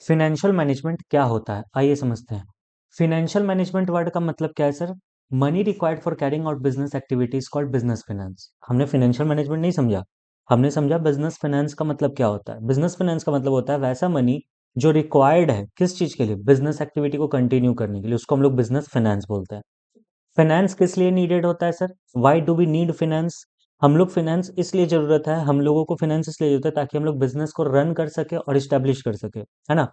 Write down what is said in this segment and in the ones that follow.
Financial management क्या होता है, आइए समझते हैं। फाइनेंशियल मैनेजमेंट वर्ड का मतलब क्या है sir? Money required for carrying out business activities called business finance. हमने फाइनेंशियल मैनेजमेंट नहीं समझा, हमने समझा बिजनेस फाइनेंस का मतलब क्या होता है। बिजनेस फाइनेंस का मतलब होता है वैसा मनी जो रिक्वायर्ड है किस चीज के लिए, बिजनेस एक्टिविटी को कंटिन्यू करने के लिए, उसको हम लोग बिजनेस फाइनेंस बोलते हैं। फाइनेंस किस लिए नीडेड होता है सर? Why do we need finance? हम लोग फाइनेंस इसलिए जरूरत है, हम लोगों को फाइनेंस इसलिए जरूरत है ताकि हम लोग बिजनेस को रन कर सके और इस्टेब्लिश कर सके, है ना।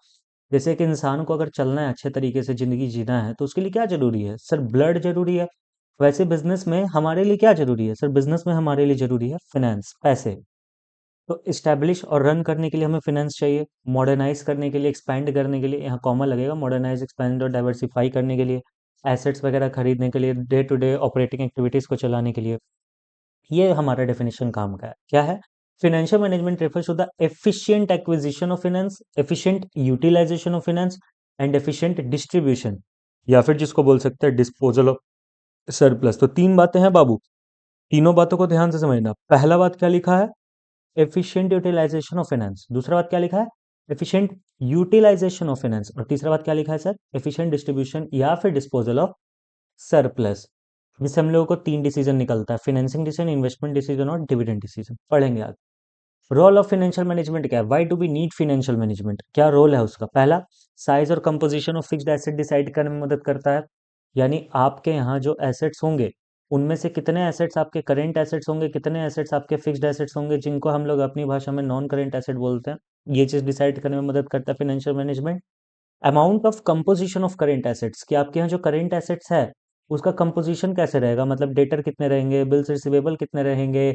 जैसे एक इंसान को अगर चलना है, अच्छे तरीके से जिंदगी जीना है, तो उसके लिए क्या जरूरी है सर? ब्लड जरूरी है। वैसे बिजनेस में हमारे लिए क्या जरूरी है सर? बिजनेस में हमारे लिए जरूरी है फाइनेंस, पैसे। तो इस्टेब्लिश और रन करने के लिए हमें फाइनेंस चाहिए, मॉडर्नाइज करने के लिए, एक्सपैंड करने के लिए, यहाँ कॉमा लगेगा, मॉडर्नाइज एक्सपैंड और डाइवर्सिफाई करने के लिए, एसेट्स वगैरह खरीदने के लिए, day to day operating activities को चलाने के लिए। ये हमारा डेफिनेशन काम का है, क्या है? Financial management refers to the efficient acquisition of finance, efficient utilisation of finance and efficient distribution, या फिर जिसको बोल सकते हैं डिस्पोजल ऑफ सरप्लस। तो तीन बातें हैं बाबू, तीनों बातों को ध्यान से समझना। पहला बात क्या लिखा है? Efficient utilisation of finance. दूसरा बात क्या लिखा है? Efficient utilisation of finance. और तीसरा बात क्या लिखा है सर? एफिशिएंट डिस्ट्रीब्यूशन या फिर डिस्पोजल ऑफ सरप्लस। जिससे हम लोगों को तीन डिसीजन निकलता है, फाइनेंसिंग डिसीजन, इन्वेस्टमेंट डिसीजन और डिविडेंड डिसीजन। पढ़ेंगे आगे। रोल ऑफ फाइनेंशियल मैनेजमेंट क्या है? Why do we need financial management? क्या रोल है उसका? पहला, साइज और composition of fixed asset decide करने में मदद करता है। यानी आपके यहाँ जो एसेट्स होंगे, उनमें से कितने एसेट्स आपके करेंट एसेट्स होंगे, कितने एसेट्स आपके फिक्स्ड एसेट्स होंगे, जिनको हम लोग अपनी भाषा में नॉन करेंट एसेट बोलते हैं। ये चीज डिसाइड करने में मदद करता है financial management. Amount of composition of current assets, कि आपके यहाँ जो करेंट एसेट्स है उसका कंपोजिशन कैसे रहेगा, मतलब डेटर कितने रहेंगे, बिल्स रिसीवेबल कितने रहेंगे,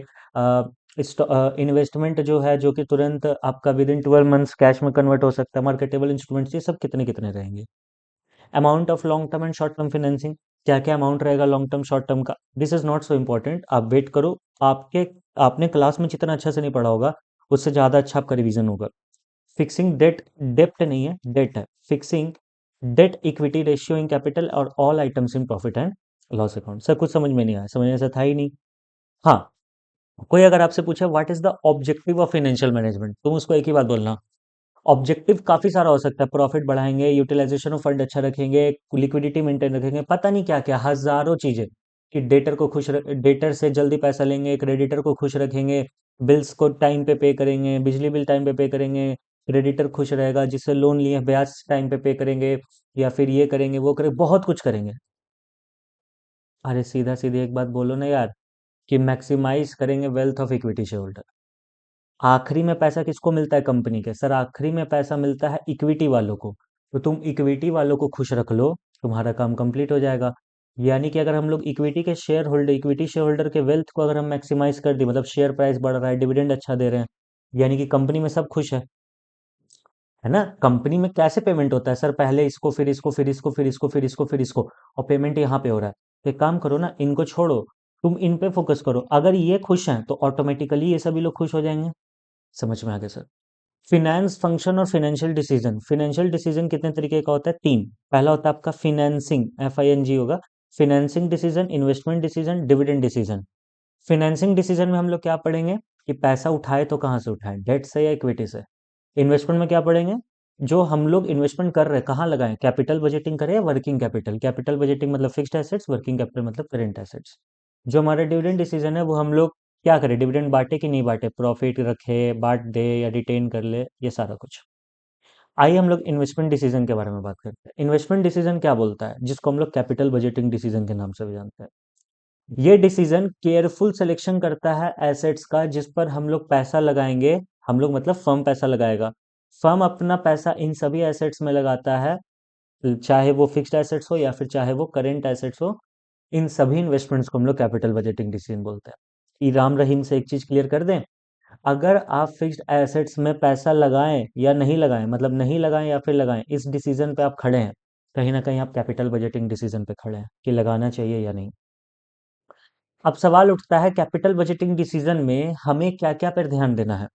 इन्वेस्टमेंट जो है जो कि तुरंत आपका विद इन 12 मंथ्स कैश में कन्वर्ट हो सकता है, मार्केटेबल इंस्ट्रूमेंट्स, ये सब कितने कितने रहेंगे। Amount of long term and short term financing, क्या क्या अमाउंट रहेगा लॉन्ग टर्म शॉर्ट टर्म का। This is not so important, आप वेट करो। आपके आपने क्लास में जितना अच्छा से नहीं पढ़ा होगा, उससे ज़्यादा अच्छा आपका रिवीजन होगा। फिक्सिंग डेट, डेप्ट नहीं है, डेट है। Fixing debt equity ratio in capital और all items in profit and loss account. Sir कुछ समझ में नहीं आया, समझने से था ही नहीं। हाँ, कोई अगर आपसे पूछे what is the objective of financial management, तुम उसको एक ही बात बोलना। ऑब्जेक्टिव काफी सारा हो सकता है, प्रॉफिट बढ़ाएंगे, यूटिलाइजेशन ऑफ फंड अच्छा रखेंगे, लिक्विडिटी मेंटेन रखेंगे, पता नहीं क्या क्या हजारों चीजें। कि डेटर को डेटर से जल्दी पैसा लेंगे, क्रेडिटर को खुश रखेंगे, बिल्स को टाइम पे पे करेंगे, बिजली बिल टाइम पे पे करेंगे, क्रेडिटर खुश रहेगा, जिससे लोन लिए ब्याज टाइम पे पे करेंगे, या फिर ये करेंगे वो करेंगे, बहुत कुछ करेंगे। अरे सीधा सीधी एक बात बोलो ना यार, कि मैक्सिमाइज करेंगे wealth of equity share holder. आखिरी में पैसा किसको मिलता है कंपनी के? सर आखिरी में पैसा मिलता है इक्विटी वालों को। तो तुम इक्विटी वालों को खुश रख लो, तुम्हारा काम कंप्लीट हो जाएगा। यानी कि अगर हम लोग इक्विटी शेयर होल्डर के वेल्थ को अगर हम मैक्सिमाइज कर दें, मतलब शेयर प्राइस बढ़ रहा है, डिविडेंड अच्छा दे रहे हैं, यानी कि कंपनी में सब खुश है ना। कंपनी में कैसे पेमेंट होता है सर? पहले इसको, फिर इसको, फिर इसको, फिर इसको, फिर इसको, फिर इसको, और पेमेंट यहाँ पे हो रहा है। तो एक काम करो ना, इनको छोड़ो, तुम इन पे फोकस करो। अगर ये खुश हैं तो ऑटोमेटिकली ये सभी लोग खुश हो जाएंगे। समझ में आ गया सर? फिनेंस फंक्शन और फाइनेंशियल डिसीजन। फाइनेंशियल डिसीजन कितने तरीके का होता है? तीन। पहला होता है आपका फिनेंसिंग, FING होगा। Financing decision, investment decision, dividend decision. Financing decision में हम लोग क्या पढ़ेंगे? कि पैसा उठाए तो कहाँ से उठाएं, डेट से या इक्विटी से। इन्वेस्टमेंट में क्या पढ़ेंगे? जो हम लोग इन्वेस्टमेंट कर रहे हैं कहाँ लगाएं, कैपिटल बजटिंग करें या वर्किंग कैपिटल। कैपिटल बजटिंग मतलब फिक्स्ड एसेट्स, वर्किंग कैपिटल मतलब करेंट एसेट्स। जो हमारा डिविडेंड डिसीजन है वो हम लोग क्या करें, डिविडेंड बांटे कि नहीं बांटे, प्रॉफिट रखे, बांट दे या रिटेन कर ले, ये सारा कुछ। आइए हम लोग इन्वेस्टमेंट डिसीजन के बारे में बात करते हैं। इन्वेस्टमेंट डिसीजन क्या बोलता है, जिसको हम लोग कैपिटल बजटिंग डिसीजन के नाम से भी जानते हैं। ये डिसीजन केयरफुल सिलेक्शन करता है एसेट्स का जिस पर हम लोग पैसा लगाएंगे। हम लोग मतलब फर्म पैसा लगाएगा। फर्म अपना पैसा इन सभी एसेट्स में लगाता है, चाहे वो फिक्स्ड एसेट्स हो या फिर चाहे वो करेंट एसेट्स हो। इन सभी इन्वेस्टमेंट्स को हम लोग कैपिटल बजटिंग डिसीजन बोलते हैं। ई राम रहीम से एक चीज क्लियर कर दें, अगर आप फिक्स्ड एसेट्स में पैसा लगाएं या नहीं लगाएं, मतलब नहीं लगाएं या फिर लगाएं, इस डिसीजन पे आप खड़े हैं, कहीं ना कहीं आप कैपिटल बजटिंग डिसीजन पे खड़े हैं कि लगाना चाहिए या नहीं। अब सवाल उठता है कैपिटल बजटिंग डिसीजन में हमें क्या क्या पर ध्यान देना है।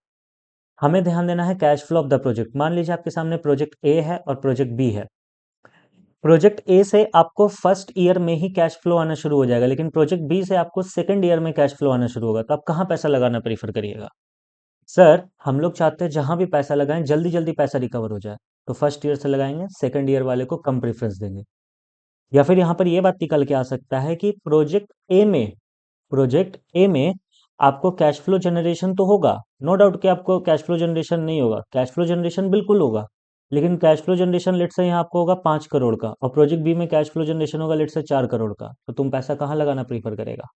हमें ध्यान देना है cash flow of the project. मान लीजिए आपके सामने प्रोजेक्ट ए है और प्रोजेक्ट बी है। प्रोजेक्ट ए से आपको फर्स्ट ईयर में ही कैश फ्लो आना शुरू हो जाएगा, लेकिन प्रोजेक्ट बी से आपको सेकंड ईयर में कैश फ्लो आना शुरू होगा। तो आप कहाँ पैसा लगाना प्रीफर करिएगा? सर हम लोग चाहते हैं जहां भी पैसा लगाएं जल्दी जल्दी पैसा रिकवर हो जाए। तो फर्स्ट ईयर से लगाएंगे, सेकंड ईयर वाले को कम प्रेफरेंस देंगे। या फिर यहाँ पर ये बात निकल के आ सकता है कि प्रोजेक्ट ए में आपको कैश फ्लो जनरेशन तो होगा, नो डाउट कि आपको कैश फ्लो जनरेशन नहीं होगा, कैश फ्लो जनरेशन बिल्कुल होगा, लेकिन कैश फ्लो जनरेशन लेट से यहाँ आपको होगा 5 करोड़ का, और प्रोजेक्ट बी में कैश फ्लो जनरेशन होगा लेट से 4 करोड़ का, तो तुम पैसा कहाँ लगाना प्रीफर करेगा?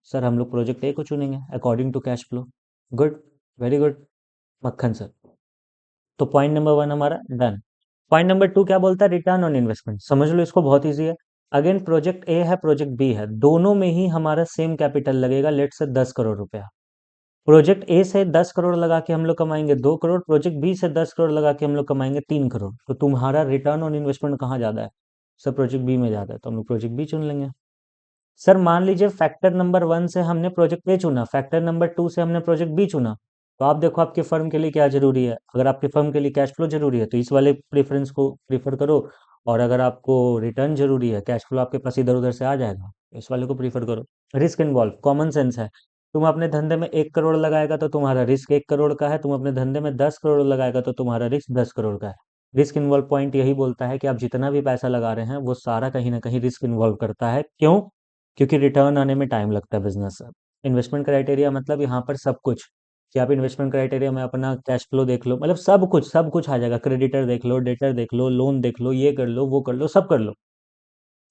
सर हम लोग प्रोजेक्ट ए को चुनेंगे according to cash flow. Good, very good मक्खन सर। तो पॉइंट नंबर 1 हमारा डन। पॉइंट नंबर 2 क्या बोलता है? Return on investment. समझ लो इसको, बहुत ईजी है। अगेन प्रोजेक्ट ए है, प्रोजेक्ट बी है, दोनों में ही हमारा सेम कैपिटल लगेगा, लेट से 10 करोड़ रुपया। प्रोजेक्ट ए से 10 करोड़ लगा के हम लोग कमाएंगे 2 करोड़, प्रोजेक्ट बी से 10 करोड़ लगा के हम लोग कमाएंगे 3 करोड़। तो तुम्हारा रिटर्न ऑन इन्वेस्टमेंट कहाँ ज्यादा है? सर प्रोजेक्ट बी में ज्यादा है, तो हम लोग प्रोजेक्ट बी चुन लेंगे। सर मान लीजिए फैक्टर नंबर 1 से हमने प्रोजेक्ट ए चुना, फैक्टर नंबर 2 से हमने प्रोजेक्ट बी चुना, तो आप देखो आपके फर्म के लिए क्या जरूरी है। अगर आपके फर्म के लिए कैश फ्लो जरूरी है तो इस वाले प्रेफरेंस को प्रीफर करो, और अगर आपको रिटर्न जरूरी है, कैश फ्लो आपके पास इधर उधर से आ जाएगा, तो इस वाले को प्रीफर करो। रिस्क इन्वॉल्व, कॉमन सेंस है। तुम अपने धंधे में 1 करोड़ लगाएगा तो तुम्हारा रिस्क 1 करोड़ का है, तुम अपने धंधे में 10 करोड़ लगाएगा तो तुम्हारा रिस्क 10 करोड़ का है। रिस्क इन्वॉल्व पॉइंट यही बोलता है कि आप जितना भी पैसा लगा रहे हैं वो सारा कहीं ना कहीं रिस्क इन्वॉल्व करता है। क्यों? क्योंकि रिटर्न आने में टाइम लगता है बिजनेस से। इन्वेस्टमेंट क्राइटेरिया मतलब यहाँ पर सब कुछ, कि आप इन्वेस्टमेंट क्राइटेरिया में अपना कैश फ्लो देख लो, मतलब सब कुछ आ जाएगा। क्रेडिटर देख लो, डेटर देख लो, लोन देख लो, ये कर लो, वो कर लो, सब कर लो।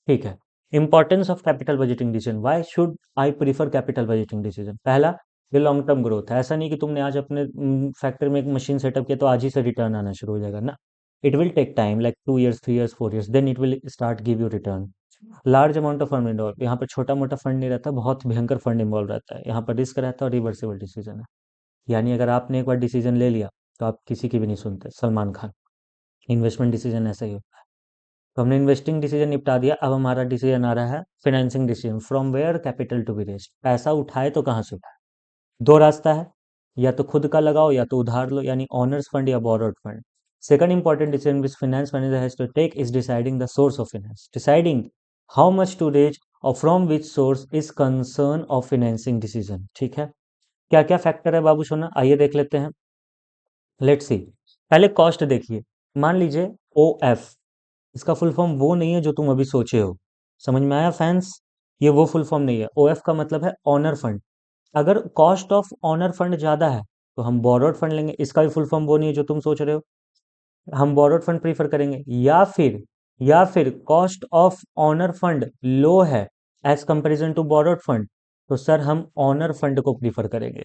ठीक है। Importance of capital budgeting decision, why should I prefer capital budgeting decision? पहला, ये लॉन्ग टर्म ग्रोथ है। ऐसा नहीं कि तुमने आज अपने फैक्ट्री में एक मशीन सेटअप किया तो आज ही से रिटर्न आना शुरू हो जाएगा ना। It will take time, like 2 years, 3 years, 4 years, then it will start give you return. Large amount of fund involve, यहाँ पर छोटा मोटा फंड नहीं रहता, बहुत भयंकर फंड इन्वॉल्व रहता है। यहाँ पर रिस्क रहता है और रिवर्सिबल डिसीजन है। यानी अगर आपने एक बार डिसीजन ले लिया तो आप किसी की भी नहीं सुनते, सलमान खान। इन्वेस्टमेंट डिसीजन ऐसा ही होता है। तो हमने इन्वेस्टिंग डिसीजन निपटा दिया, अब हमारा डिसीजन आ रहा है financing decision. From where capital to be raised, पैसा उठाए तो कहाँ से उठाए? दो रास्ता है, या तो खुद का लगाओ या तो उधार लो, यानी ऑनर्स फंड या borrowed fund. Second important decision which finance manager has to take is deciding the source of finance. Deciding how much to raise और from which source is concern of financing decision. ठीक है। क्या क्या factor है बाबू सोना, आइए देख लेते हैं। Let's see. पहले कॉस्ट देखिए। मान लीजिए ओ एफ, इसका फुल फॉर्म वो नहीं है जो तुम अभी सोचे हो। समझ में आया फैंस? ये वो फुल फॉर्म नहीं है। ओ एफ का मतलब है ऑनर फंड। अगर कॉस्ट ऑफ ऑनर फंड ज्यादा है तो हम बोरोड फंड लेंगे, इसका भी फुल फॉर्म वो नहीं है जो तुम सोच रहे हो। हम बोरोड फंड प्रीफर करेंगे। या फिर cost of owner fund low है as comparison to borrowed fund, तो सर हम ऑनर फंड को प्रीफर करेंगे।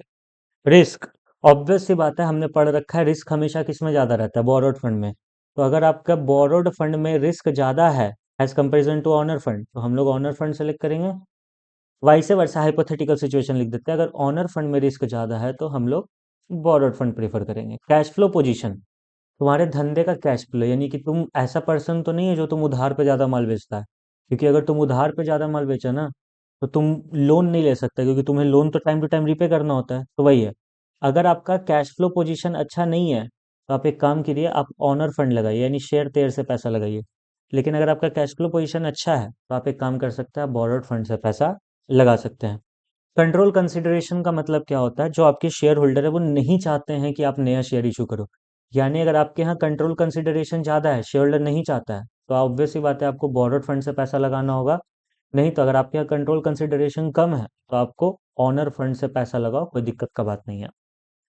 रिस्क, ऑब्वियस सी बात है, हमने पढ़ रखा है रिस्क हमेशा किस में ज्यादा रहता है? बोरोड फंड में। तो अगर आपका बोरोड फंड में रिस्क ज्यादा है as comparison to owner fund, तो हम लोग ऑनर फंड सेलेक्ट करेंगे। वाइसे वर्सा हाइपोथेटिकल सिचुएशन लिख देते हैं, अगर ऑनर फंड में रिस्क ज्यादा है तो हम लोग बोरोड फंड प्रेफर करेंगे। कैश फ्लो पोजीशन, तुम्हारे धंधे का कैश फ्लो, यानी कि तुम ऐसा पर्सन तो नहीं है जो तुम उधार पे ज्यादा माल बेचता है। क्योंकि अगर तुम उधार पे ज्यादा माल बेचा ना, तो तुम लोन नहीं ले सकते, क्योंकि तुम्हें लोन तो टाइम टू टाइम रीपे करना होता है। तो वही है, अगर आपका कैश फ्लो पोजीशन अच्छा नहीं है तो आप एक काम करिए, आप ऑनर फंड लगाइए, यानी शेयर तेयर से पैसा लगाइए। लेकिन अगर आपका कैश फ्लो पोजीशन अच्छा है तो आप एक काम कर सकते हैं, आप बोरोड फंड से पैसा लगा सकते हैं। कंट्रोल कंसिडरेशन का मतलब क्या होता है? जो आपके शेयर होल्डर है वो नहीं चाहते हैं कि आप नया शेयर इशू करो। यानी अगर आपके यहाँ कंट्रोल कंसिडरेशन ज़्यादा है, शेयर होल्डर नहीं चाहता है, तो ऑब्वियस सी बात है आपको बोरोड फंड से पैसा लगाना होगा। नहीं तो अगर आपके यहाँ कंट्रोल कंसिडरेशन कम है तो आपको ऑनर फंड से पैसा लगाओ, कोई दिक्कत का बात नहीं है।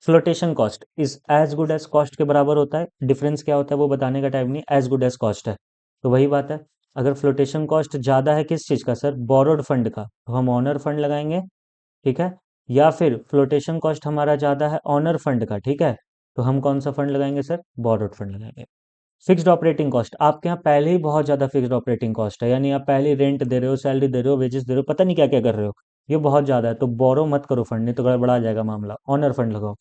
Flotation cost is as good as cost के बराबर होता है। डिफरेंस क्या होता है वो बताने का टाइम नहीं, एज गुड एज कॉस्ट है। तो वही बात है, अगर फ्लोटेशन कॉस्ट ज़्यादा है किस चीज़ का सर? बोरोड फंड का, तो हम ऑनर फंड लगाएंगे। ठीक है। या फिर फ्लोटेशन कॉस्ट हमारा ज़्यादा है ऑनर फंड का, ठीक है, तो हम कौन सा फंड लगाएंगे सर? बोरोड फंड लगाएंगे। फिक्स्ड ऑपरेटिंग कॉस्ट, आपके यहाँ पहले ही बहुत ज़्यादा फिक्स्ड ऑपरेटिंग कॉस्ट है, यानी आप पहले ही रेंट दे रहे हो, सैलरी दे रहे हो, वेजेस दे रहे हो, पता नहीं क्या क्या कर रहे हो। ये बहुत ज़्यादा है, तो बोरो मत करो फंड, नहीं तो गड़बड़ा जाएगा मामला। ऑनर फंड लगाओ।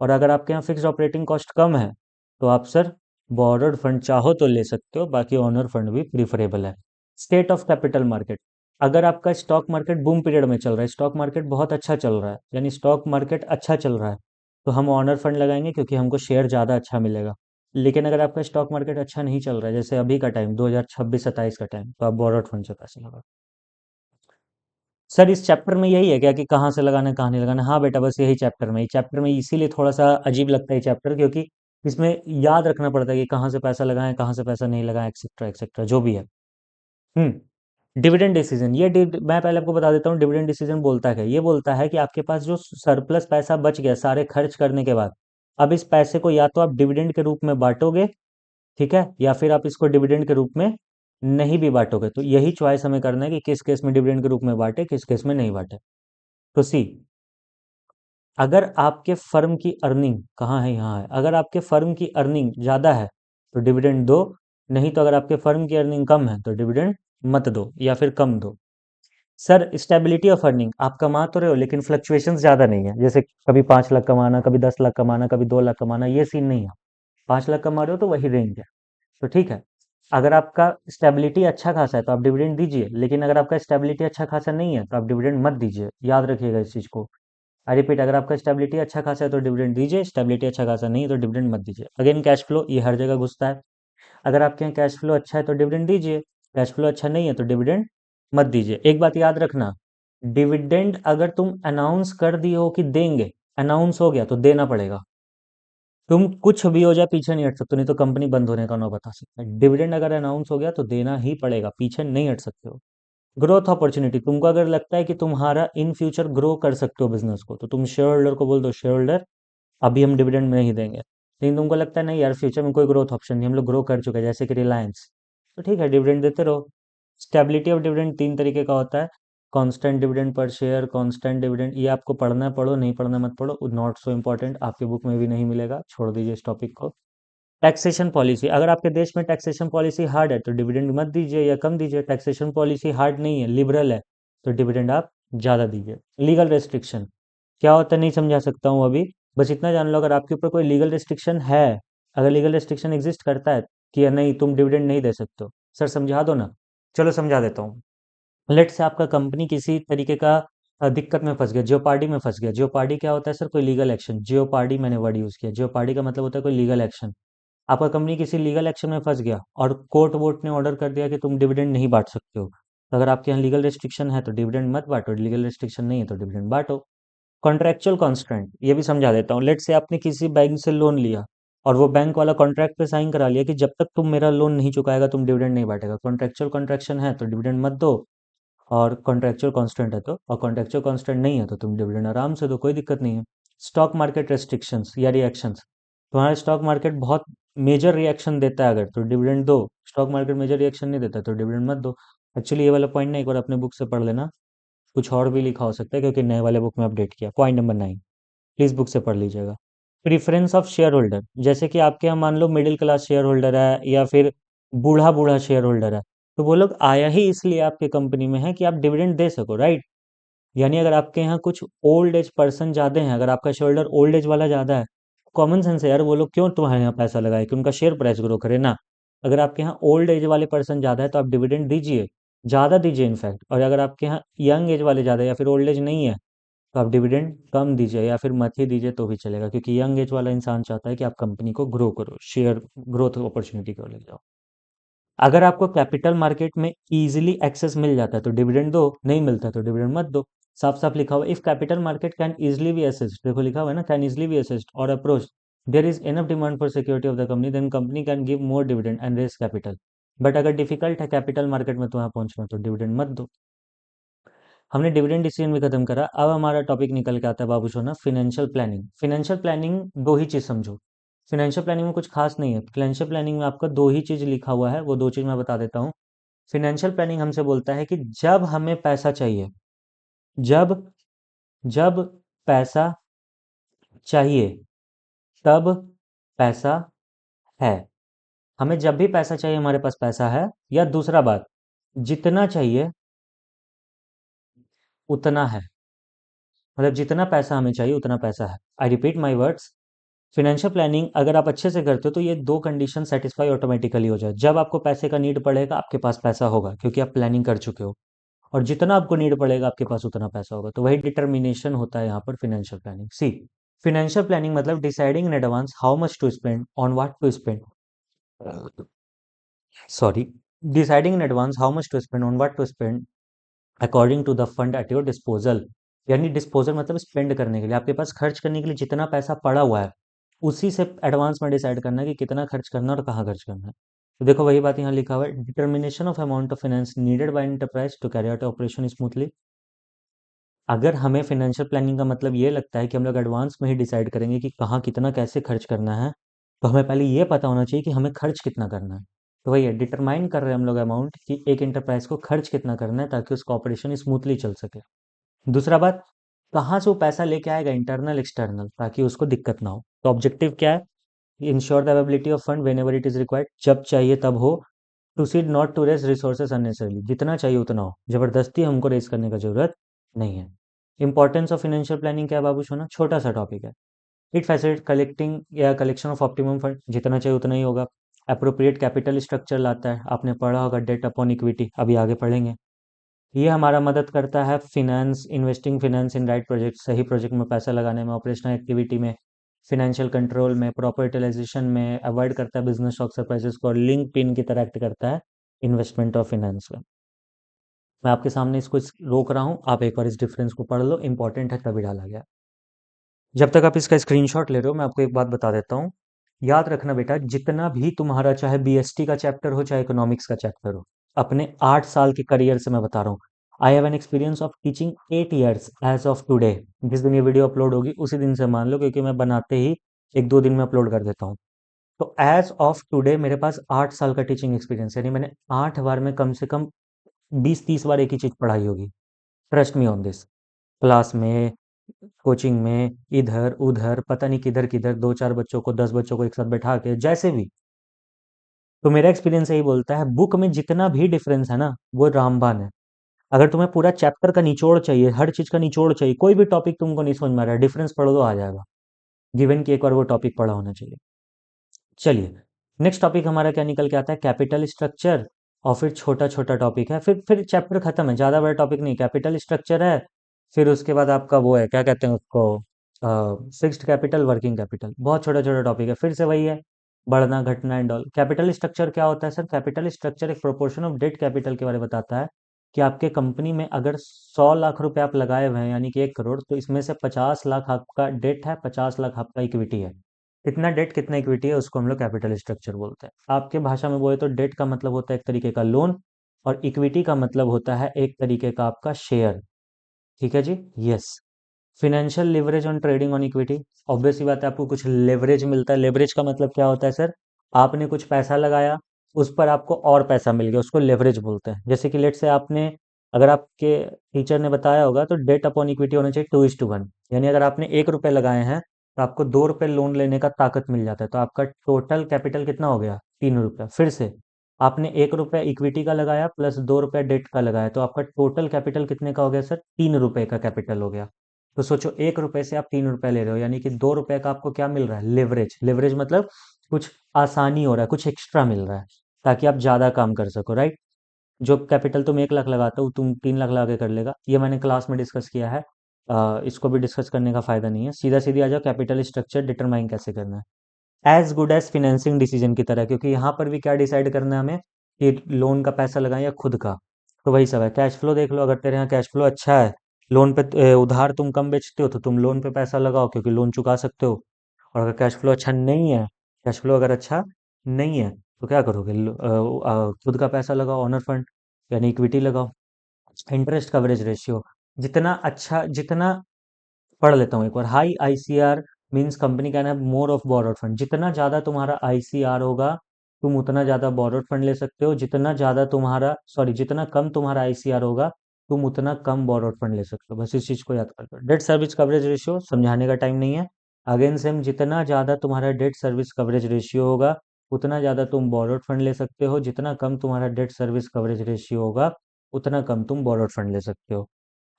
और अगर आपके यहाँ फिक्स्ड ऑपरेटिंग कॉस्ट कम है तो आप सर बोरोड फंड चाहो तो ले सकते हो, बाकी ऑनर फंड भी प्रीफरेबल है। स्टेट ऑफ कैपिटल मार्केट, अगर आपका स्टॉक मार्केट बूम पीरियड में चल रहा है, स्टॉक मार्केट बहुत अच्छा चल रहा है, यानी स्टॉक मार्केट अच्छा चल रहा है, तो हम ऑनर फंड लगाएंगे क्योंकि हमको शेयर ज़्यादा अच्छा मिलेगा। लेकिन अगर आपका स्टॉक मार्केट अच्छा नहीं चल रहा है, जैसे अभी का टाइम 2026-27 का टाइम, तो आप बोरोड फंड से पैसे लगाओ। सर इस चैप्टर में यही है क्या कि कहाँ से लगाना है कहाँ नहीं लगाना? हाँ बेटा, बस यही चैप्टर में, इसीलिए थोड़ा सा अजीब लगता है चैप्टर, क्योंकि इसमें याद रखना पड़ता है कि कहाँ से पैसा लगाएं, कहाँ से पैसा नहीं लगाएं, एक्सेट्रा एक्सेट्रा जो भी है। डिविडेंड डिसीजन, मैं पहले आपको बता देता हूँ डिविडेंड डिसीजन बोलता है क्या। ये बोलता है कि आपके पास जो सरप्लस पैसा बच गया सारे खर्च करने के बाद, अब इस पैसे को या तो आप डिविडेंड के रूप में बांटोगे, ठीक है, या फिर आप इसको डिविडेंड के रूप में नहीं भी बांटोगे। तो यही चॉइस हमें करना है कि किस केस में डिविडेंड के रूप में बांटे, किस केस में नहीं बांटे। तो सी, अगर आपके फर्म की अर्निंग कहाँ है, यहाँ है, अगर आपके फर्म की अर्निंग ज़्यादा है तो डिविडेंड दो, नहीं तो अगर आपके फर्म की अर्निंग कम है तो डिविडेंड मत दो या फिर कम दो। सर स्टेबिलिटी ऑफ अर्निंग, आप कमा तो रहे हो लेकिन फ्लक्चुएशंस ज़्यादा नहीं है, जैसे कभी 5 लाख कमाना, कभी 10 लाख कमाना, कभी 2 लाख कमाना, ये सीन नहीं है। 5 लाख कमा रहे हो तो वही रेंज है, तो ठीक है। अगर आपका स्टेबिलिटी अच्छा खासा है तो आप डिविडेंड दीजिए, लेकिन अगर आपका स्टेबिलिटी अच्छा खासा नहीं है तो आप डिविडेंड मत दीजिए, याद रखिएगा इस चीज़ को। आई रिपीट, अगर आपका स्टेबिलिटी अच्छा खासा है तो डिविडेंड दीजिए, स्टेबिलिटी अच्छा खासा नहीं है तो डिविडेंड मत दीजिए। अगेन कैश फ्लो, ये हर जगह घुसता है। अगर आपके यहाँ कैश फ्लो अच्छा है तो डिविडेंड दीजिए, कैश फ्लो अच्छा नहीं है तो डिविडेंड मत दीजिए। एक बात याद रखना, डिविडेंड अगर तुम अनाउंस कर दिए हो कि देंगे, अनाउंस हो गया तो देना पड़ेगा। तुम कुछ भी हो जाए पीछे नहीं हट सकते, नहीं तो कंपनी बंद होने का नौबत आ सकता है। डिविडेंड अगर अनाउंस हो गया तो देना ही पड़ेगा, पीछे नहीं हट सकते हो। ग्रोथ अपॉर्चुनिटी, तुमको अगर लगता है कि तुम्हारा इन फ्यूचर ग्रो कर सकते हो बिजनेस को, तो तुम शेयर होल्डर को बोल दो, शेयर होल्डर अभी हम डिविडेंड नहीं देंगे। लेकिन तुमको लगता है नहीं यार फ्यूचर में कोई ग्रोथ ऑप्शन नहीं, हम लोग ग्रो कर चुके हैं जैसे कि रिलायंस, तो ठीक है डिविडेंड देते रहो। स्टेबिलिटी ऑफ डिविडेंड 3 तरीके का होता है, constant dividend per share, constant dividend, ये आपको पढ़ना है पढ़ो, नहीं पढ़ना मत पढ़ो, नॉट सो इम्पोर्टेंट, आपके बुक में भी नहीं मिलेगा, छोड़ दीजिए इस टॉपिक को। टैक्सेशन पॉलिसी, अगर आपके देश में टैक्सेशन पॉलिसी हार्ड है तो डिविडेंड मत दीजिए या कम दीजिए। टैक्सेशन पॉलिसी हार्ड नहीं है, लिबरल है, तो डिविडेंड आप ज़्यादा दीजिए। लीगल रेस्ट्रिक्शन क्या होता है नहीं समझा सकता हूँ अभी, बस इतना जान लो, अगर आपके ऊपर कोई लीगल रेस्ट्रिक्शन है, अगर लीगल रेस्ट्रिक्शन एग्जिस्ट करता है कि या नहीं तुम डिविडेंड नहीं दे सकते हो, सर समझा दो ना। चलो समझा देता हूँ। लेट से आपका कंपनी किसी तरीके का दिक्कत में फंस गया, जियोपार्डी में फंस गया। जियोपार्डी क्या होता है सर, कोई लीगल एक्शन, जियोपार्डी मैंने वर्ड यूज़ किया, जियोपार्डी का मतलब होता है कोई लीगल एक्शन। आपका कंपनी किसी लीगल एक्शन में फंस गया और कोर्ट वोट ने ऑर्डर कर दिया कि तुम डिविडेंड नहीं बांट सकते हो, तो अगर आपके यहाँ लीगल रेस्ट्रिक्शन है तो डिविडेंड मत बांटो, लीगल रेस्ट्रिक्शन नहीं है तो डिविडेंड बांटो। कॉन्ट्रेक्चुअल कॉन्स्टेंट, ये भी समझा देता हूँ। लेट से आपने किसी बैंक से लोन लिया और वो बैंक वाला कॉन्ट्रैक्ट पे साइन करा लिया कि जब तक तुम मेरा लोन नहीं चुकाएगा तुम डिविडेंड नहीं बांटेगा। कॉन्ट्रेक्चुअल कॉन्ट्रैक्शन है तो डिविडेंड मत दो, और कॉन्ट्रेक्चुअल कांस्टेंट है तो, और कॉन्ट्रेक्चुअल कांस्टेंट नहीं है तो तुम डिविडेंड आराम से दो, कोई दिक्कत नहीं है। स्टॉक मार्केट रेस्ट्रिक्शंस या रिएक्शंस, तुम्हारा स्टॉक मार्केट बहुत मेजर रिएक्शन देता है अगर, तो डिविडेंड दो। स्टॉक मार्केट मेजर रिएक्शन नहीं देता तो डिविडेंड मत दो। एक्चुअली ये वाला पॉइंट ना एक बार अपने बुक से पढ़ लेना, कुछ और भी लिखा हो सकता है क्योंकि नए वाले बुक में अपडेट किया। पॉइंट नंबर 9 प्लीज बुक से पढ़ लीजिएगा। प्रीफरेंस ऑफ शेयर होल्डर, जैसे कि आपके यहाँ मान low middle class share holder है या फिर बूढ़ा बूढ़ा शेयर होल्डर है, तो वो लोग आया ही इसलिए आपके कंपनी में है कि आप डिविडेंड दे सको, राइट। यानी अगर आपके यहाँ कुछ ओल्ड एज पर्सन ज़्यादा हैं, अगर आपका शेयर होल्डर ओल्ड एज वाला ज़्यादा है, कॉमन सेंस है यार, वो लोग क्यों तुम्हारे यहाँ पैसा लगाए कि उनका शेयर प्राइस ग्रो करे ना। अगर आपके यहाँ ओल्ड एज वाले पर्सन ज़्यादा है तो आप डिविडेंड दीजिए, ज़्यादा दीजिए इनफैक्ट। और अगर आपके यहाँ यंग एज वाले ज़्यादा है या फिर ओल्ड एज नहीं है तो आप डिविडेंड कम दीजिए या फिर मत ही दीजिए तो भी चलेगा, क्योंकि यंग एज वाला इंसान चाहता है कि आप कंपनी को ग्रो करो, शेयर ग्रोथ अपॉर्चुनिटी को ले जाओ। अगर आपको कैपिटल मार्केट में इजीली एक्सेस मिल जाता है तो डिविडेंड दो, नहीं मिलता तो डिविडेंड मत दो। साफ साफ लिखा हुआ, if capital market can easily be assessed, देखो लिखा हुआ है ना, कैन इजीली बी असेस्ड और approach, there is enough demand for security of the company, then company can give more dividend and raise capital. But अगर difficult है capital market में तुम्हें पहुंचना तो डिविडेंड मत दो। हमने डिविडेंड डिसीजन भी खत्म करा, अब हमारा टॉपिक निकल के आता है बाबू सोना, फाइनेंशियल प्लानिंग। फाइनेंशियल प्लानिंग दो ही चीज समझो, फाइनेंशियल प्लानिंग में कुछ खास नहीं है। फाइनेंशियल प्लानिंग में आपका दो ही चीज लिखा हुआ है, वो दो चीज मैं बता देता हूँ। फाइनेंशियल प्लानिंग हमसे बोलता है कि जब हमें पैसा चाहिए, जब जब पैसा चाहिए तब पैसा है। हमें जब भी पैसा चाहिए हमारे पास पैसा है, या दूसरा बात, जितना चाहिए उतना है, मतलब जितना पैसा हमें चाहिए उतना पैसा है। I repeat my words, financial planning अगर आप अच्छे से करते हो तो ये दो कंडीशन सेटिस्फाई ऑटोमेटिकली हो जाए। जब आपको पैसे का नीड पड़ेगा आपके पास पैसा होगा क्योंकि आप प्लानिंग कर चुके हो, और जितना आपको नीड पड़ेगा आपके पास उतना पैसा होगा, तो वही डिटर्मिनेशन होता है यहाँ पर financial planning. See, financial planning मतलब deciding in advance how much to spend on what to spend, sorry, deciding in advance how much to spend on what to spend according to the fund at your disposal. यानी disposal मतलब spend करने के लिए, आपके पास खर्च करने के लिए जितना पैसा पड़ा हुआ है उसी से एडवांस में डिसाइड करना है कि कितना खर्च करना है और कहाँ खर्च करना है। तो देखो वही बात यहाँ लिखा हुआ है, determination of amount of finance needed by enterprise to carry out operation smoothly. अगर हमें फाइनेंशियल प्लानिंग का मतलब ये लगता है कि हम लोग एडवांस में ही डिसाइड करेंगे कि कहाँ कितना कैसे खर्च करना है, तो हमें पहले ये पता होना चाहिए कि हमें खर्च कितना करना है। तो वही है, डिटरमाइन कर रहे हैं हम लोग अमाउंट कि एक एंटरप्राइज को खर्च कितना करना है ताकि उसका ऑपरेशन स्मूथली चल सके। दूसरा बात, कहाँ से वो पैसा लेके आएगा, इंटरनल एक्सटर्नल, ताकि उसको दिक्कत ना हो। तो ऑब्जेक्टिव क्या है, ensure the availability of fund whenever it is required, जब चाहिए तब हो। To seed not to raise resources unnecessarily, जितना चाहिए उतना हो, जबरदस्ती हमको रेज करने का जरूरत नहीं है। इंपॉर्टेंस ऑफ फाइनेंशियल प्लानिंग क्या है बाबू सोना, छोटा सा टॉपिक है। इट फैसिलिटेट कलेक्टिंग या कलेक्शन ऑफ ऑप्टिमम फंड, जितना चाहिए उतना ही होगा। अप्रोप्रिएट कैपिटल स्ट्रक्चर लाता है, आपने पढ़ा होगा डेट अपॉन इक्विटी, अभी आगे पढ़ेंगे। ये हमारा मदद करता है finance investing finance in right project, सही प्रोजेक्ट में पैसा लगाने में, ऑपरेशनल एक्टिविटी में, फिनेंशियल कंट्रोल में, प्रॉपर यूटिलाइजेशन में, अवॉइड करता है बिजनेस शॉक सरप्राइजेस को, और लिंक पिन की तरह एक्ट करता है इन्वेस्टमेंट ऑफ फिनेंस में। मैं आपके सामने इसको रोक रहा हूँ, आप एक बार इस डिफरेंस को पढ़ लो, इंपॉर्टेंट है तभी डाला गया। जब तक आप इसका स्क्रीनशॉट ले रहे हो, मैं आपको एक बात बता देता हूँ। याद रखना बेटा, जितना भी तुम्हारा चाहे बीएसटी का चैप्टर हो चाहे इकोनॉमिक्स का चैप्टर हो, अपने 8 साल के करियर से मैं बता रहा हूँ, I have an experience of teaching 8 years as of today. जिस दिन ये वीडियो अपलोड होगी उसी दिन से मान लो, क्योंकि मैं बनाते ही 1-2 दिन में अपलोड कर देता हूँ। तो एज ऑफ टुडे मेरे पास 8 साल का टीचिंग एक्सपीरियंस, यानी मैंने 8 बार में कम से कम 20-30 बार एक ही चीज़ पढ़ाई होगी। Trust me on this. Class में, कोचिंग में, इधर उधर, पता नहीं किधर किधर, 2-4 बच्चों को, 10 बच्चों को एक साथ बैठा के, जैसे भी। तो मेरा एक्सपीरियंस यही बोलता है, बुक में जितना भी डिफरेंस है ना, वो रामबान है। अगर तुम्हें पूरा चैप्टर का निचोड़ चाहिए, हर चीज का निचोड़ चाहिए, कोई भी टॉपिक तुमको नहीं समझ में आ रहा है, डिफरेंस पढ़ो तो आ जाएगा। गिवन कि एक बार वो टॉपिक पढ़ा होना चाहिए। चलिए, नेक्स्ट टॉपिक हमारा क्या निकल के आता है, कैपिटल स्ट्रक्चर। और फिर छोटा छोटा टॉपिक है, फिर चैप्टर खत्म है, ज़्यादा बड़ा टॉपिक नहीं, कैपिटल स्ट्रक्चर है। फिर उसके बाद आपका वो है, क्या कहते हैं उसको, फिक्स्ड कैपिटल, वर्किंग कैपिटल, बहुत छोटा छोटा टॉपिक है, फिर से वही है, बढ़ना घटना एंड ऑल। कैपिटल स्ट्रक्चर क्या होता है सर, कैपिटल स्ट्रक्चर एक प्रोपोर्शन ऑफ डेट कैपिटल के बारे में बताता है कि आपके कंपनी में अगर 100 लाख रुपए आप लगाए हुए हैं, यानी कि 1 करोड़, तो इसमें से 50 लाख आपका डेट है, 50 लाख आपका इक्विटी है। कितना डेट कितना इक्विटी है, उसको हम लोग कैपिटल स्ट्रक्चर बोलते हैं। आपके भाषा में बोले तो डेट का मतलब होता है एक तरीके का लोन, और इक्विटी का मतलब होता है एक तरीके का आपका शेयर। ठीक है जी, yes. Financial leverage on trading on equity, obvious सी बात है, आपको कुछ लेवरेज मिलता है। लेवरेज का मतलब क्या होता है सर, आपने कुछ पैसा लगाया, उस पर आपको और पैसा मिल गया, उसको लेवरेज बोलते हैं। जैसे कि लेट से आपने, अगर आपके टीचर ने बताया होगा तो डेट अपॉन इक्विटी होना चाहिए 2:1, यानी अगर आपने 1 रुपये लगाए हैं तो आपको 2 रुपये लोन लेने का ताकत मिल जाता है, तो आपका टोटल कैपिटल कितना हो गया, 3 रुपया। फिर से आपने 1 रुपया इक्विटी का लगाया प्लस 2 रुपया डेट का लगाया, तो आपका टोटल कैपिटल कितने का हो गया सर, 3 रुपये का कैपिटल हो गया। तो सोचो, 1 रुपए से आप 3 रुपए ले रहे हो, यानी कि 2 रुपए का आपको क्या मिल रहा है, लेवरेज। लेवरेज मतलब कुछ आसानी हो रहा है, कुछ एक्स्ट्रा मिल रहा है, ताकि आप ज़्यादा काम कर सको, राइट। जो कैपिटल तुम 1 लाख लगाते हो, तुम 3 लाख लगा के कर लेगा, ये मैंने क्लास में डिस्कस किया है। इसको भी डिस्कस करने का फायदा नहीं है, सीधा सीधी आ जाओ, कैपिटल स्ट्रक्चर डिटरमाइन कैसे करना है, as good as financing decision की तरह, क्योंकि यहाँ पर भी क्या डिसाइड करना है हमें, कि लोन का पैसा लगाएं या खुद का। तो वही सब है, कैश फ्लो देख लो, अगर तेरे यहाँ कैश फ्लो अच्छा है, लोन पे उधार तुम कम बेचते हो, तो तुम लोन पे पैसा लगाओ, क्योंकि लोन चुका सकते हो। और अगर कैश फ्लो अच्छा नहीं है, कैश फ्लो अगर अच्छा नहीं है, तो क्या करोगे, खुद का पैसा लगाओ, ऑनर फंड यानी इक्विटी लगाओ। इंटरेस्ट कवरेज रेशियो, जितना अच्छा, जितना, पढ़ लेता हूँ एक बार, high ICR means company can have more of borrowed fund, जितना ज़्यादा तुम्हारा आईसीआर होगा, तुम उतना ज़्यादा बोरोड फंड ले सकते हो, जितना ज़्यादा तुम्हारा, सॉरी, जितना कम तुम्हारा आईसीआर होगा, तुम उतना कम बोरोड फंड ले सकते हो। बस इस चीज़ को याद कर लो। डेट सर्विस कवरेज रेशियो समझाने का टाइम नहीं है। अगेन सेम, जितना ज़्यादा तुम्हारा डेट सर्विस कवरेज रेशियो होगा, उतना ज़्यादा तुम बोरोड फंड ले सकते हो, जितना कम तुम्हारा डेट सर्विस कवरेज रेशियो होगा, उतना कम तुम बोरोड फंड ले सकते हो।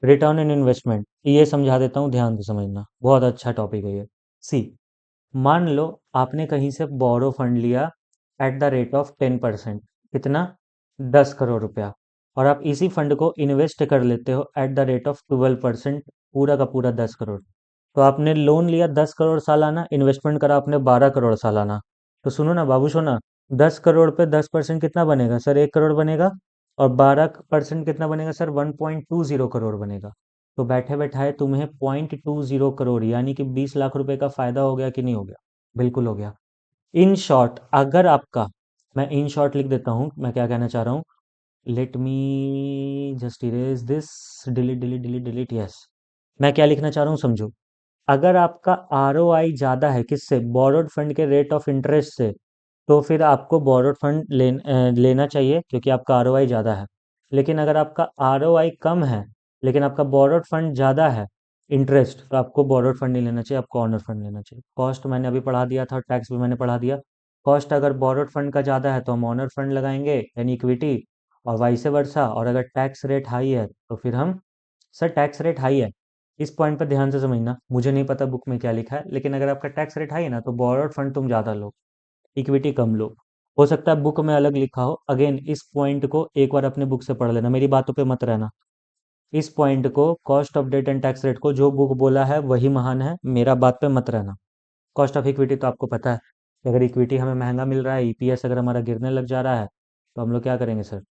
रिटर्न इन इन्वेस्टमेंट, ये समझा देता हूँ, ध्यान से समझना, बहुत अच्छा टॉपिक है ये। सी, मान लो आपने कहीं से बोरो फंड लिया एट द रेट ऑफ 10%, कितना, 10 करोड़ रुपया, और आप इसी फंड को इन्वेस्ट कर लेते हो एट द रेट ऑफ 12%, पूरा का पूरा 10 करोड़। तो आपने लोन लिया 10 करोड़ सालाना, इन्वेस्टमेंट करा आपने 12 करोड़ सालाना। तो सुनो ना बाबू, सुना, 10 करोड़ पे 10% कितना बनेगा सर, 1 करोड़ बनेगा, और 12% कितना बनेगा सर, 1.20 करोड़ बनेगा। तो बैठे बैठाए तुम्हें 0.20 करोड़, यानी कि 20 लाख रुपए का फायदा हो गया कि नहीं हो गया, बिल्कुल हो गया। इन शॉर्ट अगर आपका, मैं इन शॉर्ट लिख देता हूँ, मैं क्या कहना चाह रहा हूँ, let me just erase this, delete delete delete delete, yes. मैं क्या लिखना चाह रहा हूँ समझो। अगर आपका आरओआई ज़्यादा है किससे, बोरोड फंड के रेट ऑफ इंटरेस्ट से, तो फिर आपको बोरोड फंड लेना चाहिए क्योंकि आपका आरओआई ज़्यादा है। लेकिन अगर आपका आरओआई कम है लेकिन आपका बोरोड फंड ज़्यादा है इंटरेस्ट, तो आपको बोरोड फंड नहीं लेना चाहिए, आपको ऑनर फंड लेना चाहिए। कॉस्ट मैंने अभी पढ़ा दिया था, टैक्स भी मैंने पढ़ा दिया। कॉस्ट अगर बोरोड फंड का ज़्यादा है तो हम ऑनर फंड लगाएंगे यानी इक्विटी, और वाइस वर्सा। और अगर टैक्स रेट हाई है तो फिर हम, सर टैक्स रेट हाई है, इस पॉइंट पर ध्यान से समझना, मुझे नहीं पता बुक में क्या लिखा है, लेकिन अगर आपका टैक्स रेट हाई है ना तो बोरोड फंड तुम ज़्यादा लो, इक्विटी कम लो। हो सकता है बुक में अलग लिखा हो, अगेन इस पॉइंट को एक बार अपने बुक से पढ़ लेना, मेरी बातों पे मत रहना। इस पॉइंट को, cost of debt and tax rate को, जो बुक बोला है वही महान है, मेरा बात पे मत रहना। कॉस्ट ऑफ इक्विटी तो आपको पता है कि अगर इक्विटी हमें महंगा मिल रहा है, ईपीएस अगर हमारा गिरने लग जा रहा है, तो हम लोग क्या करेंगे सर,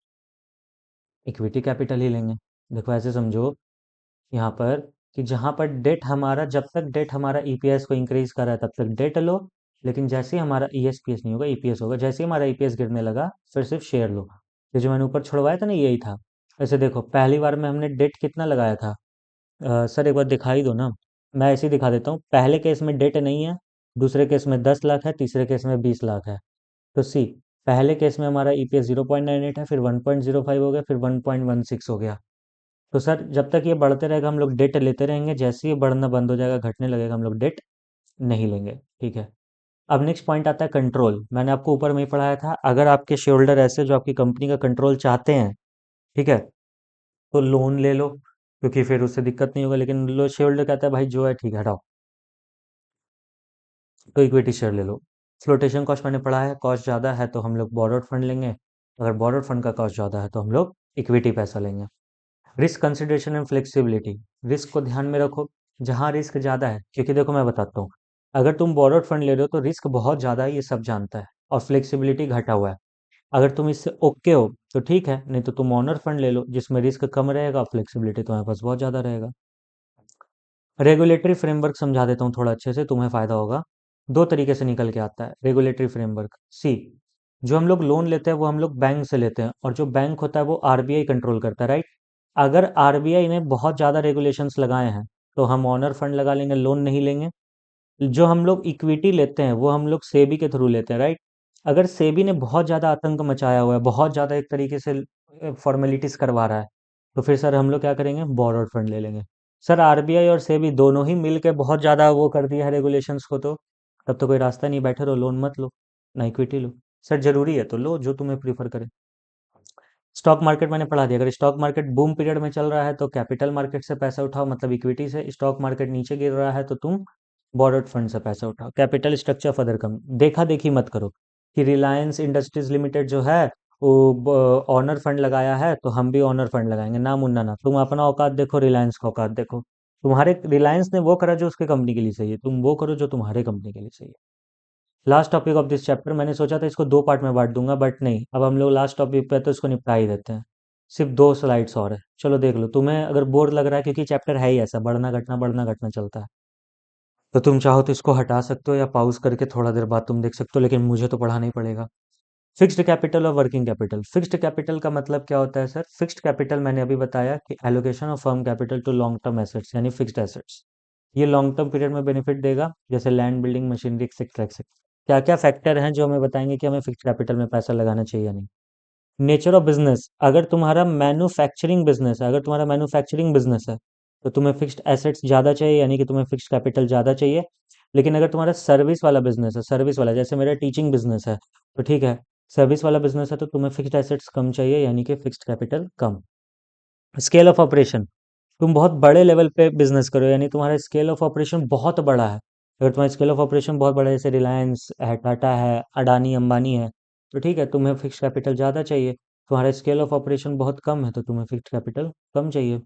इक्विटी कैपिटल ही लेंगे। देखो ऐसे समझो यहाँ पर कि जहाँ पर डेट हमारा, जब तक डेट हमारा ईपीएस को इंक्रीज कर रहा है तब तक डेट लो, लेकिन जैसे ही हमारा ईएसपीएस नहीं होगा, ईपीएस होगा, जैसे ही हमारा ईपीएस गिरने लगा फिर सिर्फ शेयर लो। ये जो मैंने ऊपर छुड़वाया था ना, यही था। ऐसे देखो पहली बार में हमने डेट कितना लगाया था, सर एक बार दिखाई दो ना, मैं ऐसे ही दिखा देता हूँ। पहले केस में डेट नहीं है, दूसरे केस में 10 लाख है, तीसरे केस में 20 लाख है। तो सी, पहले केस में हमारा ईपीएस 0.98 है, फिर 1.05 हो गया, फिर 1.16 हो गया। तो सर जब तक ये बढ़ते रहेगा हम लोग डेट लेते रहेंगे, जैसे ही बढ़ना बंद हो जाएगा, घटने लगेगा, हम लोग डेट नहीं लेंगे, ठीक है। अब नेक्स्ट पॉइंट आता है कंट्रोल। मैंने आपको ऊपर में ही पढ़ाया था, अगर आपके शेयर होल्डर ऐसे जो आपकी कंपनी का कंट्रोल चाहते हैं, ठीक है, तो लोन ले लो क्योंकि फिर उससे दिक्कत नहीं होगा। लेकिन लो, शेयर होल्डर कहता है भाई जो है ठीक है हटाओ, तो इक्विटी शेयर ले लो। फ्लोटेशन कॉस्ट मैंने पढ़ा है, कॉस्ट ज़्यादा है तो हम लोग बोरोड फंड लेंगे, अगर बोरोड फंड का कॉस्ट ज़्यादा है तो हम लोग इक्विटी पैसा लेंगे। Risk consideration and flexibility, risk को ध्यान में रखो। जहाँ रिस्क ज़्यादा है, क्योंकि देखो मैं बताता हूँ, अगर तुम बोरोड फंड ले रहे हो तो रिस्क बहुत ज़्यादा है, ये सब जानता है, और फ्लेक्सिबिलिटी घटा हुआ है। अगर तुम इससे ओके हो तो ठीक है, नहीं तो तुम ओनर फंड ले लो जिसमें रिस्क कम रहेगा, फ्लेक्सिबिलिटी तुम्हारे पास बहुत ज़्यादा रहेगा। रेगुलेटरी फ्रेमवर्क समझा देता हूँ थोड़ा अच्छे से, तुम्हें फ़ायदा होगा। दो तरीके से निकल के आता है रेगुलेटरी फ्रेमवर्क। सी, जो हम लोग लोन लेते हैं वो हम लोग बैंक से लेते हैं, और जो बैंक होता है वो आरबीआई कंट्रोल करता है, राइट। अगर आरबीआई ने बहुत ज़्यादा रेगुलेशंस लगाए हैं तो हम ऑनर फंड लगा लेंगे, लोन नहीं लेंगे। जो हम लोग इक्विटी लेते हैं वो हम लोग सेबी के थ्रू लेते हैं, राइट। अगर सेबी ने बहुत ज़्यादा आतंक मचाया हुआ है, बहुत ज़्यादा एक तरीके से फॉर्मेलिटीज़ करवा रहा है, तो फिर सर हम लोग क्या करेंगे, बोरोड फंड ले लेंगे। सर आरबीआई और सेबी दोनों ही मिल के बहुत ज़्यादा वो कर दिया है रेगुलेशंस को, तो तब तो कोई रास्ता नहीं, बैठे रहो, लोन मत लो, ना इक्विटी लो। सर जरूरी है तो लो, जो तुम्हें प्रीफर करे। स्टॉक मार्केट मैंने पढ़ा दिया, अगर स्टॉक मार्केट बूम पीरियड में चल रहा है तो कैपिटल मार्केट से पैसा उठाओ, मतलब इक्विटी से। स्टॉक मार्केट नीचे गिर रहा है तो तुम बोरोड फंड से पैसा उठाओ। कैपिटल स्ट्रक्चर ऑफ अदर कम, देखा देखी मत करो कि रिलायंस इंडस्ट्रीज लिमिटेड जो है वो ऑनर फंड लगाया है तो हम भी ऑनर फंड लगाएंगे, ना मुन्ना ना। तुम अपना औकात देखो, रिलायंस का औकात देखो। तुम्हारे रिलायंस ने वो करा जो उसके कंपनी के लिए सही है, तुम वो करो जो तुम्हारे कंपनी के लिए सही है। Last topic of this chapter, मैंने सोचा था इसको दो पार्ट में बांट दूंगा, बट नहीं, अब हम लोग लास्ट टॉपिक पे तो इसको निपटा ही देते हैं। सिर्फ 2 स्लाइड्स और है, चलो देख लो। तुम्हें अगर बोर लग रहा है, क्योंकि चैप्टर है ही ऐसा, बढ़ना घटना चलता है, तो तुम चाहो तो इसको हटा सकते हो या पॉज करके थोड़ा देर बाद तुम देख सकते हो, लेकिन मुझे तो पढ़ाना ही पड़ेगा। फिक्स्ड कैपिटल और वर्किंग कैपिटल। फिक्स्ड कैपिटल का मतलब क्या होता है सर, फिक्स्ड कैपिटल मैंने अभी बताया कि allocation of firm capital to long term assets यानी फिक्स्ड एसेट्स। ये लॉन्ग टर्म पीरियड में बेनिफिट देगा, जैसे land, building, machinery, etcetera etcetera. क्या क्या फैक्टर हैं जो हमें बताएंगे कि हमें फिक्स्ड कैपिटल में पैसा लगाना चाहिए या नहीं। नेचर ऑफ बिजनेस, अगर तुम्हारा मैन्युफैक्चरिंग बिजनेस है, तो तुम्हें फिक्स्ड एसेट्स ज़्यादा चाहिए, यानी कि तुम्हें फिक्स्ड कैपिटल ज़्यादा चाहिए। लेकिन अगर तुम्हारा सर्विस वाला बिजनेस है, सर्विस वाला, जैसे मेरा टीचिंग बिजनेस है, तो ठीक है, सर्विस वाला बिजनेस है तो तुम्हें फिक्स्ड एसेट्स कम चाहिए, यानी कि fixed capital come. Scale of operation, तुम बहुत बड़े लेवल पे बिजनेस करो, यानी तुम्हारा स्केल ऑफ ऑपरेशन बहुत बड़ा है। अगर तुम्हारा स्केल ऑफ ऑपरेशन बहुत बड़ा है, जैसे रिलायंस है, टाटा है, अडानी अंबानी है, तो ठीक है, तुम्हें फिक्स कैपिटल ज़्यादा चाहिए। तुम्हारा स्केल ऑफ ऑपरेशन बहुत कम है तो तुम्हें फिक्स कैपिटल कम चाहिए।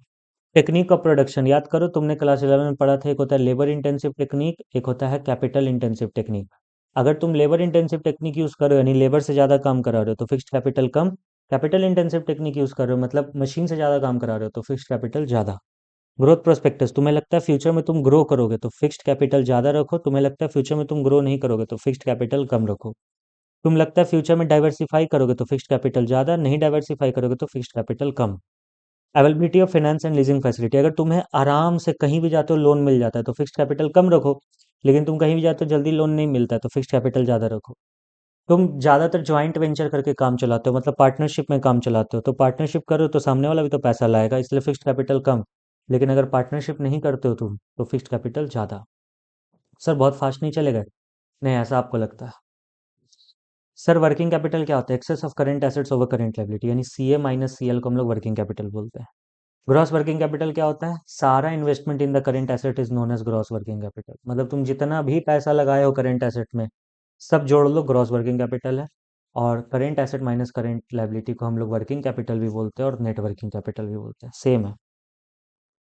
टेक्निक ऑफ प्रोडक्शन याद करो, तुमने क्लास 11 में पढ़ा था, एक होता है लेबर इंटेंसिव टेक्निक, एक होता है कैपिटल इंटेंसिव टेक्निक। अगर तुम लेबर इंटेंसिव टेक्निक यूज़ कर रहे हो, यानी लेबर से ज़्यादा काम करा रहे हो, तो फिक्स्ड कैपिटल कम। कैपिटल इंटेंसिव टेक्निक यूज़ कर रहे हो, मतलब मशीन से ज़्यादा काम करा रहे हो, तो फिक्स्ड कैपिटल ज़्यादा। ग्रोथ प्रोस्पेक्टस, तुम्हें लगता है फ्यूचर में तुम ग्रो करोगे तो फिक्स्ड कैपिटल ज़्यादा रखो, तुम्हें लगता है फ्यूचर में तुम ग्रो नहीं करोगे तो फिक्स्ड कैपिटल कम रखो। तुम लगता है फ्यूचर में डाइवर्सिफाई करोगे तो फिक्स्ड कैपिटल ज़्यादा, नहीं डाइवर्सिफाई करोगे तो फिक्स्ड कैपिटल कम। Availability of finance and leasing facility, अगर तुम्हें आराम से कहीं भी जाते हो लोन मिल जाता है तो फिक्स्ड कैपिटल कम रखो, लेकिन तुम कहीं भी जाते हो जल्दी लोन नहीं मिलता है तो फिक्स्ड कैपिटल ज़्यादा रखो। तुम ज़्यादातर ज्वाइंट वेंचर करके काम चलाते हो, मतलब पार्टनरशिप में काम चलाते हो, तो पार्टनरशिप करो तो सामने वाला भी तो पैसा लाएगा, इसलिए फिक्स्ड कैपिटल कम। लेकिन अगर पार्टनरशिप नहीं करते हो तुम तो फिक्स्ड कैपिटल ज़्यादा। सर बहुत फास्ट नहीं चलेगा? नहीं, ऐसा आपको लगता है? सर वर्किंग कैपिटल क्या होता है? Excess of current assets over current liability, यानी सीए माइनस सीएल को हम लोग वर्किंग कैपिटल बोलते हैं। ग्रॉस वर्किंग कैपिटल क्या होता है? सारा investment in the current asset is known as gross working capital, मतलब तुम जितना भी पैसा लगाए हो करंट एसेट में सब जोड़ लो, ग्रॉस वर्किंग कैपिटल है। और current asset minus current liability को हम लोग वर्किंग कैपिटल भी बोलते हैं और नेट वर्किंग कैपिटल भी बोलते हैं, सेम है।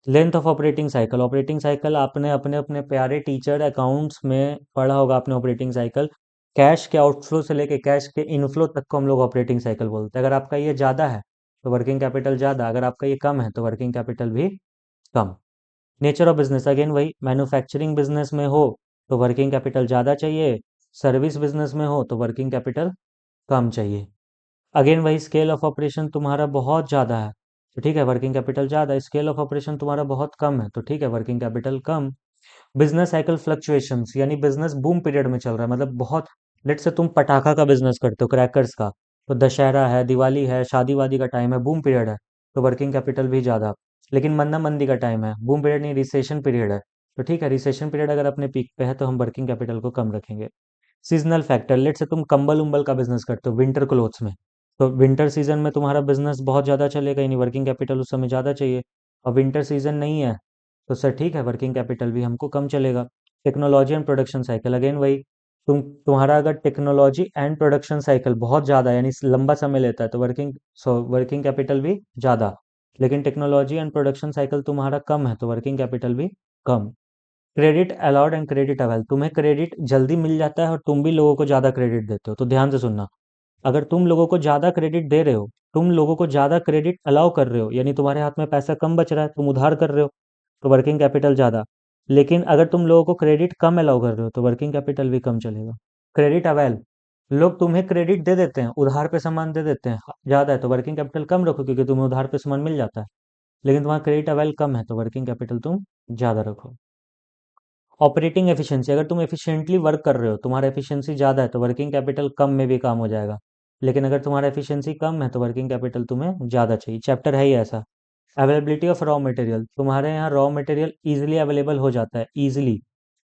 Length of operating cycle, operating cycle आपने अपने अपने प्यारे टीचर अकाउंट्स में पढ़ा होगा आपने। ऑपरेटिंग साइकिल कैश के आउटफ्लो से लेके कैश के इनफ्लो तक को हम लोग ऑपरेटिंग साइकिल बोलते हैं। अगर आपका ये ज़्यादा है तो वर्किंग कैपिटल ज़्यादा, अगर आपका ये कम है तो वर्किंग कैपिटल भी कम। नेचर ऑफ बिजनेस, अगेन वही, मैन्युफैक्चरिंग बिजनेस में हो तो वर्किंग कैपिटल ज़्यादा चाहिए, सर्विस बिजनेस में हो तो वर्किंग कैपिटल कम चाहिए। अगेन वही, स्केल ऑफ ऑपरेशन तुम्हारा बहुत ज़्यादा है तो ठीक है वर्किंग कैपिटल ज़्यादा, स्केल ऑफ ऑपरेशन तुम्हारा बहुत कम है तो ठीक है वर्किंग कैपिटल कम। बिजनेस साइकिल फ्लक्चुएशंस, यानी बिजनेस बूम पीरियड में चल रहा है, मतलब बहुत, लेट से तुम पटाखा का बिजनेस करते हो, क्रैकर्स का, तो दशहरा है, दिवाली है, शादी वादी का टाइम है, बूम पीरियड है तो वर्किंग कैपिटल भी ज़्यादा। लेकिन मंदा मंदी का टाइम है, बूम पीरियड नहीं, रिसेशन पीरियड है तो ठीक है रिसेशन पीरियड अगर अपने पीक पे है तो हम वर्किंग कैपिटल को कम रखेंगे। सीजनल फैक्टर, लेट से तुम कंबल उम्बल का बिजनेस करते हो विंटर क्लोथ्स में, तो विंटर सीजन में तुम्हारा बिजनेस बहुत ज़्यादा चलेगा, यानी वर्किंग कैपिटल उस समय ज़्यादा चाहिए। और विंटर सीजन नहीं है तो सर ठीक है वर्किंग कैपिटल भी हमको कम चलेगा। Technology and production cycle, again वही, तुम्हारा अगर टेक्नोलॉजी एंड प्रोडक्शन साइकिल बहुत ज़्यादा यानी लंबा समय लेता है तो वर्किंग कैपिटल भी ज़्यादा। लेकिन टेक्नोलॉजी एंड प्रोडक्शन साइकिल तुम्हारा कम है तो वर्किंग कैपिटल भी कम। Credit allowed and credit avail, तुम्हें क्रेडिट जल्दी मिल जाता है और तुम भी लोगों को ज़्यादा क्रेडिट देते हो, तो ध्यान से सुनना। अगर तुम लोगों को ज़्यादा क्रेडिट दे रहे हो, तुम लोगों को ज़्यादा क्रेडिट अलाउ कर रहे हो, यानी तुम्हारे हाथ में पैसा कम बच रहा है, तुम उधार कर रहे हो तो वर्किंग कैपिटल ज़्यादा। लेकिन अगर तुम लोगों को क्रेडिट कम अलाउ कर रहे हो तो वर्किंग कैपिटल भी कम चलेगा। क्रेडिट अवेल, लोग तुम्हें क्रेडिट दे देते हैं, उधार पे सामान दे देते हैं, ज़्यादा है तो वर्किंग कैपिटल कम रखो क्योंकि तुम्हें उधार पे सामान मिल जाता है। लेकिन तुम्हारा क्रेडिट अवेल कम है तो वर्किंग कैपिटल तुम ज़्यादा रखो। ऑपरेटिंग एफिशिएंसी, अगर तुम एफिशिएंटली वर्क कर रहे हो, तुम्हारा एफिशिएंसी ज़्यादा है तो वर्किंग कैपिटल कम में भी काम हो जाएगा। लेकिन अगर तुम्हारा एफिशिएंसी कम है तो वर्किंग कैपिटल तुम्हें ज़्यादा चाहिए, चैप्टर है ही ऐसा। अवेलेबिलिटी ऑफ रॉ मटेरियल, तुम्हारे यहाँ रॉ मटेरियल ईजिली अवेलेबल हो जाता है, ईजिली,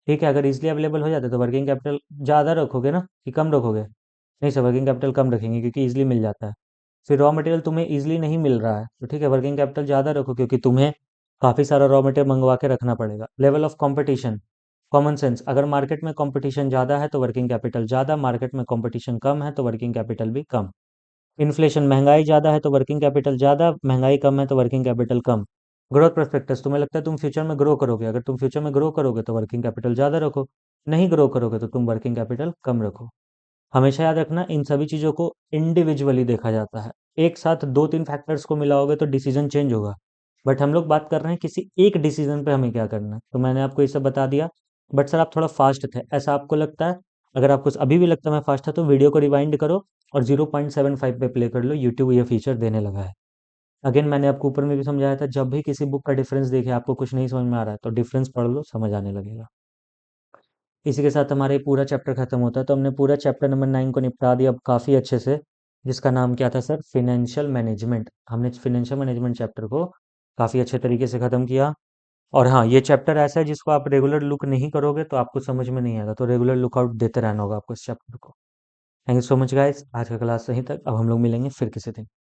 ठीक है, अगर ईजिली अवेलेबल हो जाता है तो वर्किंग कैपिटल ज़्यादा रखोगे ना कि कम रखोगे? नहीं सर, वर्किंग कैपिटल कम रखेंगे क्योंकि ईजिली मिल जाता है। फिर रॉ मटेरियल तुम्हें ईजिली नहीं मिल रहा है तो ठीक है वर्किंग कैपिटल ज़्यादा रखो क्योंकि तुम्हें काफ़ी सारा रॉ मटेरियल मंगवा के रखना पड़ेगा। Level of competition, common sense, अगर मार्केट में कंपटीशन ज़्यादा है तो वर्किंग कैपिटल ज़्यादा, मार्केट में कंपटीशन कम है तो वर्किंग कैपिटल भी कम। इन्फ्लेशन, महंगाई ज़्यादा है तो वर्किंग कैपिटल ज़्यादा, महंगाई कम है तो वर्किंग कैपिटल कम। ग्रोथ प्रोस्पेक्टस, तुम्हें लगता है तुम फ्यूचर में ग्रो करोगे, अगर तुम फ्यूचर में ग्रो करोगे तो वर्किंग कैपिटल ज़्यादा रखो, नहीं ग्रो करोगे तो तुम वर्किंग कैपिटल कम रखो। हमेशा याद रखना इन सभी चीज़ों को इंडिविजुअली देखा जाता है, एक साथ दो तीन फैक्टर्स को मिलाओगे तो डिसीजन चेंज होगा। बट हम लोग बात कर रहे हैं किसी एक डिसीजन पे हमें क्या करना है, तो मैंने आपको ये सब बता दिया। बट सर आप थोड़ा फास्ट थे, ऐसा आपको लगता है? अगर आपको अभी भी लगता है मैं फास्ट था तो वीडियो को रिवाइंड करो और 0.75 पे प्ले कर लो, यूट्यूब ये फीचर देने लगा है। अगेन मैंने आपको ऊपर में भी समझाया था, जब भी किसी बुक का डिफरेंस देखे आपको कुछ नहीं समझ में आ रहा है तो डिफरेंस पढ़ लो, समझ आने लगेगा। इसी के साथ हमारा ये पूरा चैप्टर खत्म होता है, तो हमने पूरा चैप्टर नंबर 9 को निपटा दिया अब काफ़ी अच्छे से, जिसका नाम क्या था सर? Financial management. हमने फिनेंशियल मैनेजमेंट चैप्टर को काफ़ी अच्छे तरीके से ख़त्म किया। और हाँ, ये चैप्टर ऐसा है जिसको आप रेगुलर लुक नहीं करोगे तो आपको समझ में नहीं आएगा, तो रेगुलर लुकआउट देते रहना होगा आपको इस चैप्टर को। Thank you so much guys, आज का क्लास यहीं तक, अब हम लोग मिलेंगे फिर किसी दिन।